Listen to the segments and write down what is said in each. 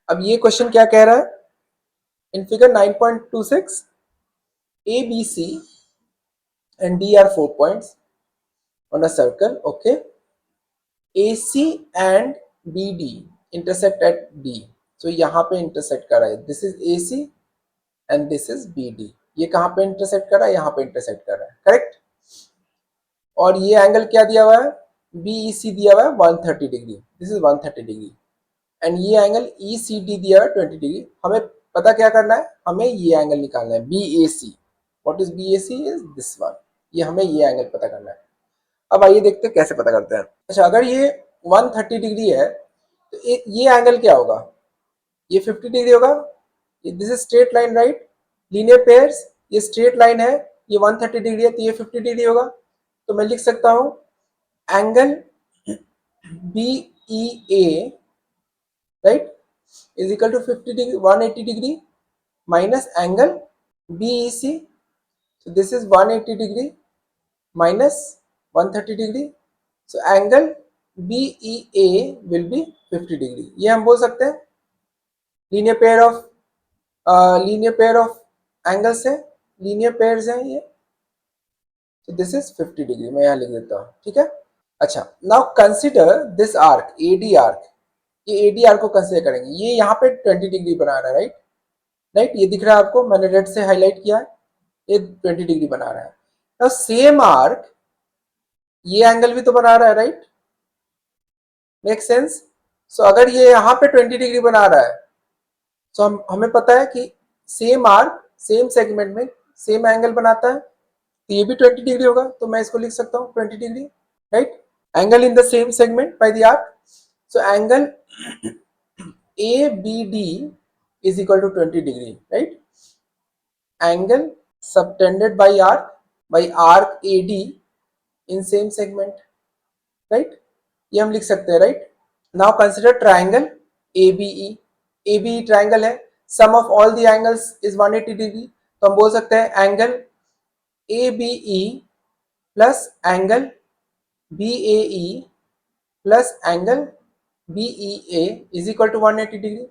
अब ये क्वेश्चन क्या कह रहा है, in figure 9.26 A, B, C and D are 4 points on a circle. Okay, AC and BD intersect at D. So यहाँ पे intersect कर रहा है, this is AC and this is BD. ये कहाँ पे intersect कर रहा है, यहाँ पे intersect कर रहा है, correct? और ये एंगल क्या दिया हुआ है, BEC दिया हुआ है 130 degree, this is 130 degree, and ये एंगल ECD दिया हुआ है 20 डिग्री। हमें पता क्या करना है, हमें ये एंगल निकालना है BAC। What is BAC is this one, ये हमें ये एंगल पता करना है। अब आइए देखते हैं कैसे पता करते हैं। अच्छा, अगर ये 130 डिग्री है तो ये एंगल क्या होगा, ये 50 डिग्री होगा, this is straight line right, linear pairs, ये स्ट्रेट लाइन है, ये 130 डिग्री है तो ये 50 डिग्री होगा। तो मैं लिख सकता हूं angle BEA right is equal to 50 degree 180 degree minus angle BEC, so this is 180 degree minus 130 degree, so angle BEA will be 50 degree। ये हम बोल सकते हैं लीनियर पेयर ऑफ एंगल्स है, लीनियर पेयर्स हैं ये, so this is 50 डिग्री, मैं यहाँ लिख देता हूँ, ठीक है। अच्छा, now consider this arc AD arc, ये AD आर्क को कंसिडर करेंगे, ये यहाँ पे 20 डिग्री बना रहा है राइट, ये दिख रहा है आपको, मैंने रेड से हाईलाइट किया है, ये 20 डिग्री बना रहा है। नाउ सेम आर्क ये एंगल भी तो बना रहा है राइट, मेक सेंस। सो अगर ये यहाँ पे 20 डिग्री बना रहा है तो हमें पता है कि सेम आर्क सेम सेगमेंट में सेम एंगल बनाता है, तो ये भी 20 डिग्री होगा, तो मैं इसको लिख सकता हूँ 20 degree right, angle in the same segment by the arc. So angle ABD is equal to 20 degree right, angle subtended by arc AD in same segment right, ये हम लिख सकते हैं right. Now consider triangle ABE triangle है, sum of all the angles is 180 degree, तो हम बोल सकते हैं angle ABE plus angle BAE plus angle BEA is equal to 180 degree.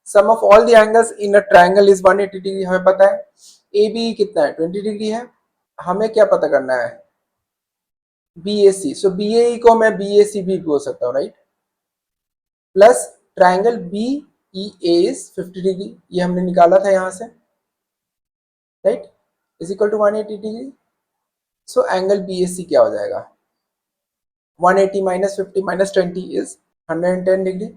Sum of all the angles in a triangle is 180 degree, हमें पता है ABE कितना है 20 डिग्री है, हमें क्या पता करना है BAC, सो BAE को मैं BAC भी बोल सकता हूँ right, plus triangle BEA is 50 degree, ये हमने निकाला था यहां से right, is equal to 180 degree. So angle BAC क्या हो जाएगा, 180 माइनस 50 माइनस 20 इज 110 डिग्री,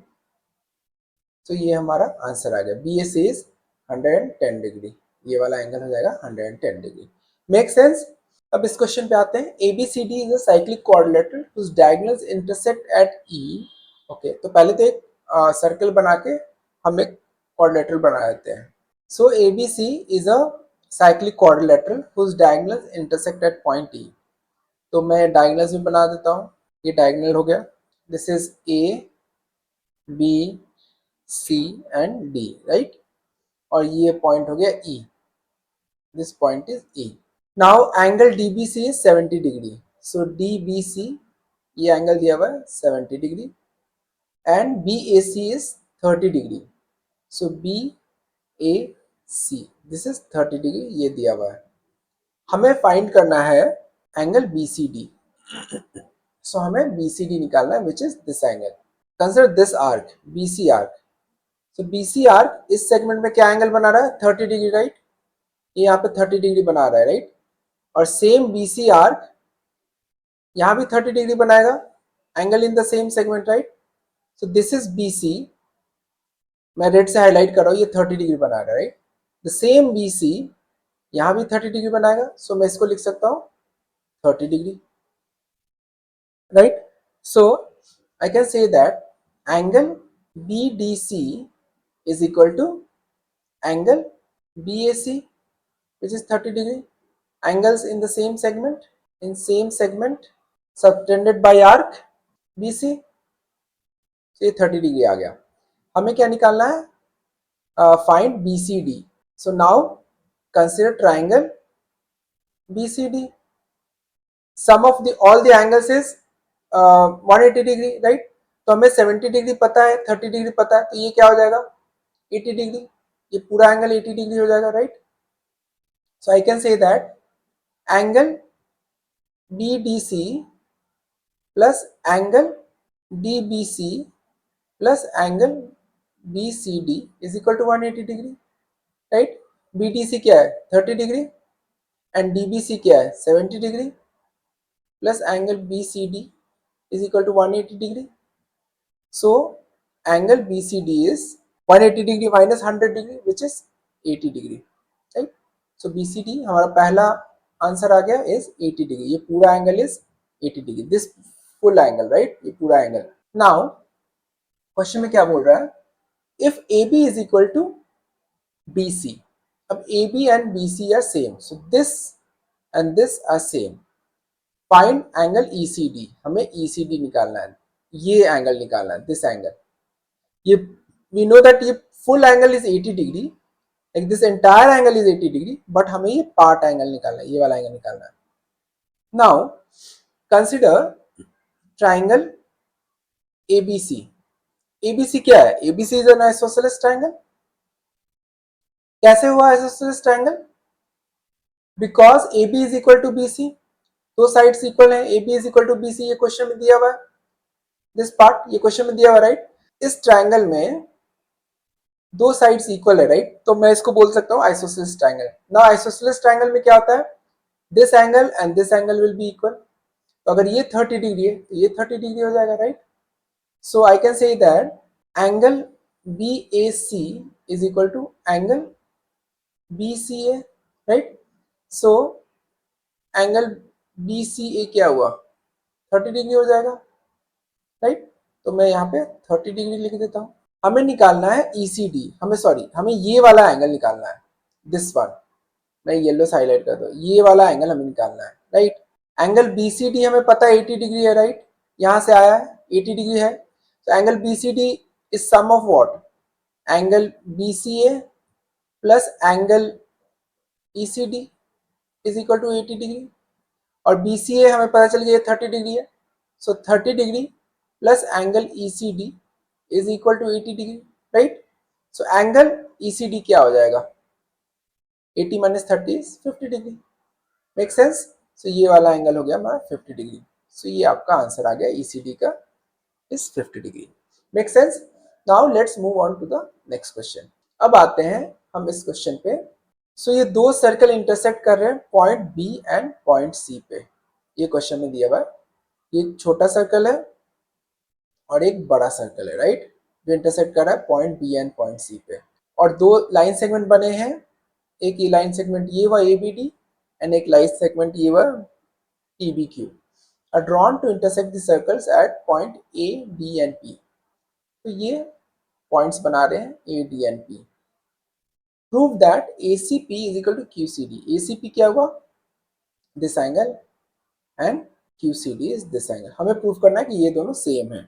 तो ये हमारा आंसर आ गया, BAC इज 110 डिग्री, ये वाला एंगल हो जाएगा 110 डिग्री, मेक सेंस। अब इस क्वेश्चन पे आते हैं, ABCD is a cyclic quadrilateral whose diagonals intersect at E। Okay, तो पहले तो एक सर्कल बना के हम एक क्वाड्रिलेटरल बना लेते हैं। सो ABC is a cyclic quadrilateral whose diagonals intersect at point E। तो मैं डायगोनल्स भी बना देता हूँ, ये डायगोनल हो गया, this is A B C and D right, और ये पॉइंट हो गया E, this point is E। Now angle DBC is 70 degree, so DBC ये एंगल दिया हुआ है 70 degree, and BAC is 30 degree, so BAC this is 30 degree, ये दिया हुआ है। हमें फाइंड करना है एंगल BCD, so हमें BCD निकालना है which is this angle। Consider this arc BC arc, so BC arc इस सेगमेंट में क्या एंगल बना रहा है 30 डिग्री राइट, ये यहाँ पे 30 डिग्री बना रहा है राइट, और सेम BC आर्क यहां भी 30 डिग्री बनाएगा, angle in the same segment right, so this is BC, मैं रेड से हाईलाइट कर रहा हूं, ये 30 डिग्री बना रहा है राइट, द सेम BC यहां भी 30 डिग्री बनाएगा, सो मैं इसको लिख सकता हूं 30 degree right. So I can say that angle BDC is equal to angle BAC which is 30 degree, angles in the same segment subtended by arc BC, ये 30 degree आ गया। हमें क्या निकालना है, find BCD। So now consider triangle BCD, sum of the all the angles is 180 degree right, तो हमें 70 degree पता है 30 डिग्री पता है, तो ये क्या हो जाएगा 80 डिग्री, ये पूरा एंगल 80 डिग्री हो जाएगा, right. So I can say that angle BDC plus angle DBC plus angle BCD is equal to 180 degree, right. BDC क्या है 30 डिग्री एंड DBC क्या है 70 degree plus angle BCD is equal to 180 degree. So angle BCD is 180 degree minus 100 degree which is 80 degree, right? So BCD हमारा पहला answer आ गया is 80 degree. ये पूरा angle is 80 degree. This full angle, right? ये पूरा angle. Now question में क्या बोल रहा है? If AB is equal to BC. अब AB and BC are same. So this and this are same. Find angle ECD, हमें ECD निकालना है, ये एंगल निकालना है, दिस एंगल। ये वी नो दैट ये full angle is 80 degree, like this entire angle is 80 degree, but हमें ये पार्ट एंगल निकालना है, ये वाला एंगल निकालना है। Now consider triangle ABC। ABC क्या है? ABC is an isosceles triangle. कैसे हुआ isosceles triangle? Because AB is equal to BC, दो साइड्स इक्वल है, AB is equal to BC, ये क्वेश्चन में दिया हुआ है, दिस पार्ट ये क्वेश्चन में दिया हुआ, राइट। इस ट्राइंगल में दो साइड्स इक्वल है, राइट, तो मैं इसको बोल सकता हूँ आइसोसेलेस ट्राइंगल। ना आइसोसेलेस ट्राइंगल में क्या होता है, this angle and this angle will be equal. तो अगर ये 30 डिग्री है तो ये 30 डिग्री हो जाएगा, right. So I can say that angle BAC is equal to angle BCA, right. So angle BCA क्या हुआ 30 डिग्री हो जाएगा, राइट। तो मैं यहाँ पे 30 डिग्री लिख देता हूँ। हमें निकालना है ECD, हमें ये वाला एंगल निकालना है, दिस वन, मैं येलो से हाईलाइट कर दूँ, ये वाला एंगल हमें निकालना है, राइट। एंगल BCD हमें पता है 80 डिग्री है, राइट, यहाँ से आया है 80 डिग्री है। तो angle BCD is sum of what, angle BCA plus angle ECD is equal to 80 degree, और BCA हमें पता चल गया 30 डिग्री है। So 30 degree plus angle ECD is equal to 80 degree, right. So angle ECD क्या हो जाएगा, 80 minus 30 is 50 degree, make sense. So ये वाला एंगल हो गया हमारा 50 डिग्री। सो ये आपका आंसर आ गया, ECD का is 50 degree, make sense. Now let's move on to the next question. अब आते हैं हम इस क्वेश्चन पे। सो ये दो सर्कल इंटरसेक्ट कर रहे हैं point B and point C पे, ये क्वेश्चन में दिया हुआ है। ये एक छोटा सर्कल है और एक बड़ा सर्कल है, राइट, जो इंटरसेक्ट कर रहा है point B and point C पे, और दो लाइन सेगमेंट बने हैं, एक ये लाइन सेगमेंट ये हुआ ABD एंड एक लाइन सेगमेंट ये हुआ PBQ, are drawn to intersect the circles at point A, D and P। तो ये पॉइंट्स बना रहे हैं A, D and P। Prove that ACP is equal to QCD। ACP क्या हुआ, this angle, and QCD is this angle. हमें prove करना है कि ये दोनों सेम है।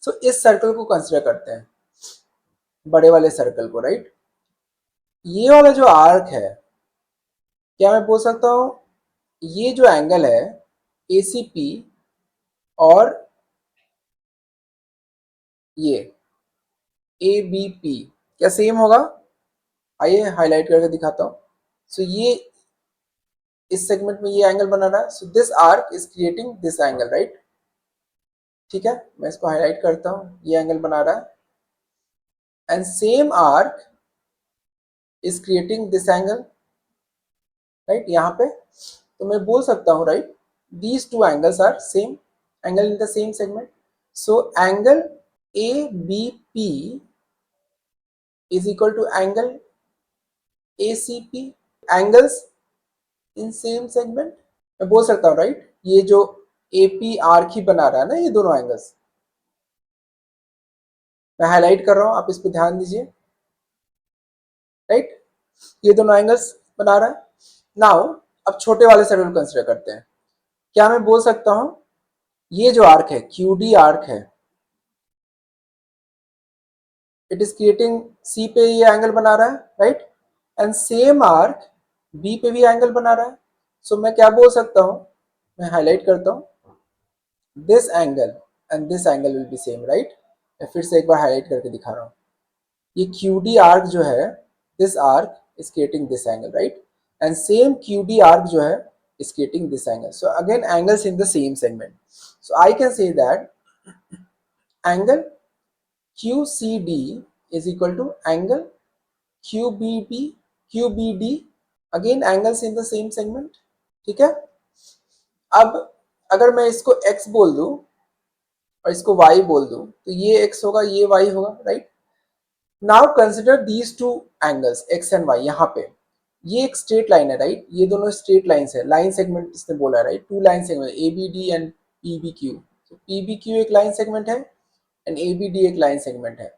सो इस सर्कल को कंसिडर करते हैं, बड़े वाले सर्कल को, राइट। ये वाला जो आर्क है, क्या मैं बोल सकता हूँ ये जो एंगल है ACP और ये ABP क्या सेम होगा? आइए हाईलाइट करके दिखाता हूँ। सो ये इस सेगमेंट में ये एंगल बना रहा है, so this arc is creating this angle, right. ठीक है, मैं इसको हाईलाइट करता हूँ, ये एंगल बना रहा है, and same arc is creating this angle, right, यहाँ पे। तो मैं बोल सकता हूँ, right, these two angles are same angle in the same segment. So angle ABP is equal to angle ACP, angles in same segment। मैं बोल सकता हूँ, राइट, ये जो AP आर्क ही बना रहा है ना, ये दोनों एंगल्स मैं हाईलाइट कर रहा हूँ, आप इस पर ध्यान दीजिए, राइट, ये दोनों एंगल्स बना रहा है। नाउ अब छोटे वाले सर्कल कंसिडर करते हैं। क्या मैं बोल सकता हूँ ये जो आर्क है QD आर्क है, इट इज क्रिएटिंग C पे ये एंगल बना रहा है, right, and same arc B पे भी एंगल बना रहा है। सो मैं क्या बोल सकता हूँ, मैं हाईलाइट करता हूँ, this angle and this angle will be same, right. मैं फिर से एक बार हाईलाइट करके दिखा रहा हूँ, ये QD आर्क जो है, this arc is creating this angle, right? And same QD arc जो है is creating this angle. So again angles in the same segment. So I can say that angle QCD is equal to angle QBD, again angles in the same segment. ठीक है, अब अगर मैं इसको x बोल दूं और इसको y बोल दूं तो ये x होगा, ये y होगा, right? Now consider these two angles x and y. यहाँ पे ये एक स्ट्रेट लाइन है, राइट? ये दोनों स्ट्रेट लाइंस है, लाइन सेगमेंट इसने बोला है, right? Two line segment ABD and PBQ. तो PBQ एक लाइन सेगमेंट है एंड ABD एक लाइन सेगमेंट है.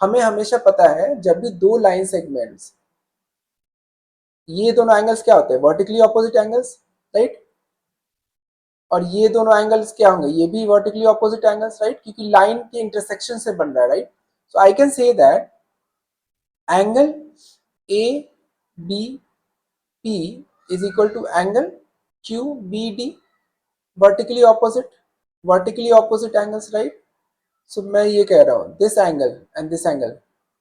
हमें हमेशा पता है जब भी दो लाइन सेगमेंट्स, ये दोनों एंगल्स क्या होते हैं? Vertically opposite angles, right? और ये दोनों एंगल्स क्या होंगे? ये भी वर्टिकली ऑपोजिट एंगल्स, राइट? क्योंकि लाइन के इंटरसेक्शन से बन रहा है, right? So I can say that angle ABP is equal to angle QBD, vertically opposite angles, right? So मैं ये कह रहा हूँ this angle and this angle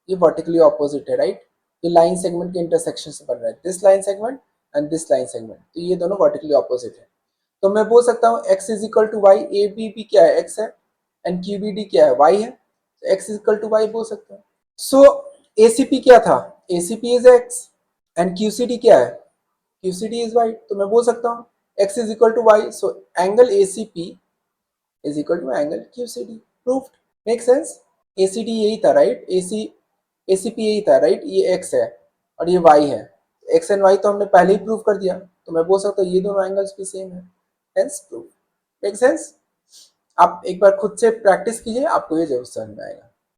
ये vertically opposite है, right? ये लाइन सेगमेंट के इंटरसेक्शन से बन रहा है, this line segment and this line segment. तो ये दोनों vertically opposite है. तो मैं बोल सकता हूँ x is equal to y. ABP क्या है? x है and QBD क्या है? y है. तो x is equal to y बोल सकता हूँ. So ACP क्या था? ACP is x and QCD क्या है? QCD is y. तो मैं बोल सकता हूँ x is equal to y. So angle ACP is equal to angle QCD. Proved. Make sense? ACD यही था, राइट? ACP यही था, राइट? ये x है और ये y है. x एंड y तो हमने पहले ही प्रूव कर दिया, तो मैं बोल सकता हूँ ये दोनों एंगल्स भी सेम है. Hence proof. Make sense? आप एक बार खुद से प्रैक्टिस कीजिए, आपको ये जरूर समझ में आएगा.